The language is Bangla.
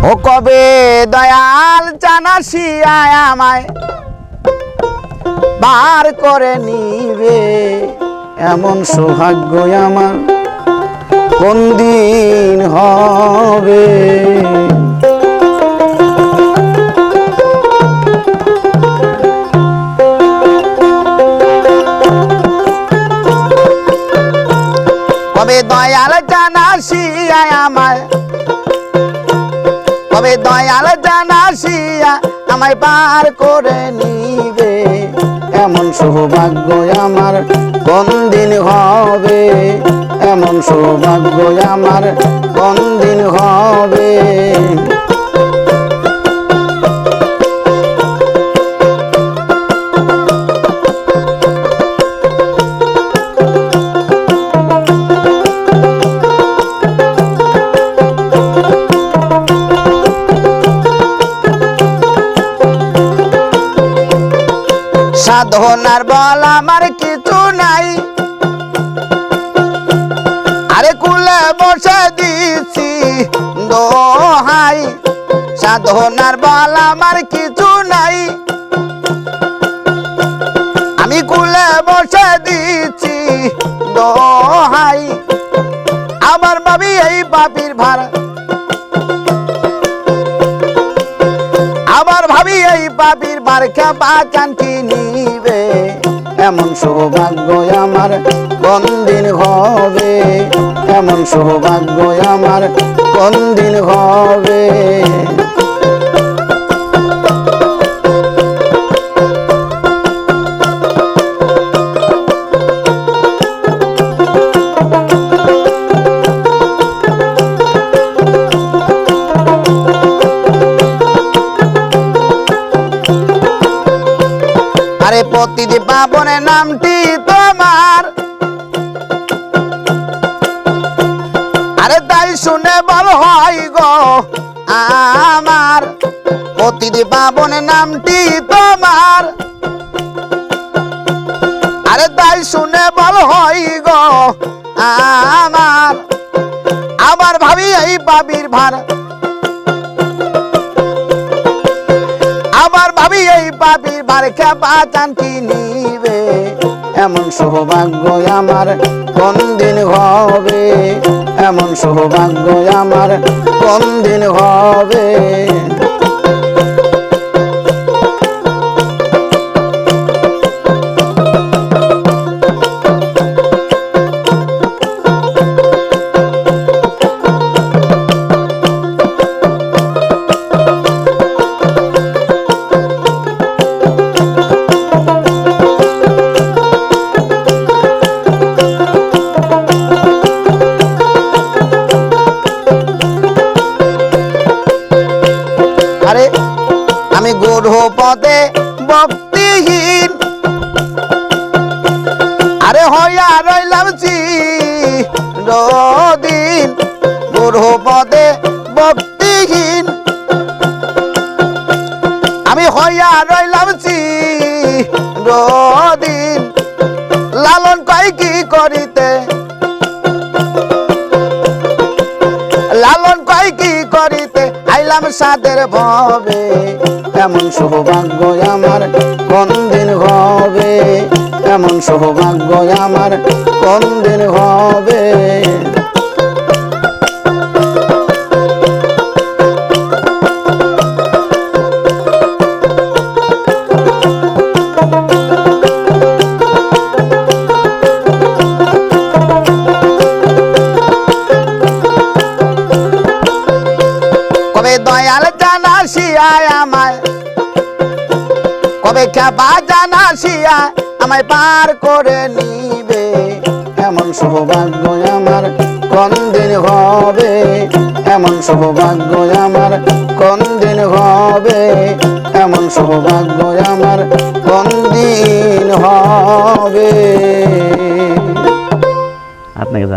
ও কবে দয়াল জানাসিয়া আমায় বার করে নিবে, এমন সৌভাগ্য আমার কোন দিন হবে। কবে দয়াল জানাসিয়া আমায়, কবে দয়াল জানাসিয়া আমায় পার করে নিবে, এমন সৌভাগ্য আমার কোন দিন হবে, এমন সৌভাগ্য আমার কোন দিন হবে। সাধনার বল আমার কিছু নাই, আরে কুলে বসে দিছি দোহাই। সাধনার বল আমার কিছু নাই, আমি কুলে বসে দিছি দোহাই। আবার ভাবি এই পাপির ভার, আবার ভাবি এই পাপির ভার খেপা কান্তি নিবে, এমন সৌভাগ্য আমার কোন দিন হবে, এমন সৌভাগ্য আমার কোন দিন হবে। আরে পতিদি পাবনের নামটি তোমার, আরে তাই শুনে বল হয় গো আমার। পতিদি পাবনের নামটি তোমার, আরে তাই শুনে বল হয় গো আমার। আবার ভাবি এই পাপির ভার, আবার ভাবি এই পাপির ভার খেপা কান্তি নিবে, এমন সৌভাগ্য আমার কোন দিন হবে, এমন সৌভাগ্য আমার কোন দিন হবে। আরে আমি গূঢ় পদে ভক্তিহীন, আরে হইয়া রইলাম চিরদিন। গূঢ় পদে ভক্তিহীন, আমি হইয়া রইলাম চিরদিন। লালন কয় কি করিতে, লালন কয় কি করিতে আইলাম সাদের ভবে, এমন সৌভাগ্য আমার কোন দিন হবে, এমন সৌভাগ্য আমার কোন দিন হবে। কবে দয়াল জানাসিয়া আমায়, কবে খেপা জানাসিয়া আমায় পার করে নিবে, এমন সৌভাগ্য আমার কোন দিন হবে, এমন সৌভাগ্য আমার কোন দিন হবে, এমন সৌভাগ্য আমার কোন দিন হবে। আপনাকে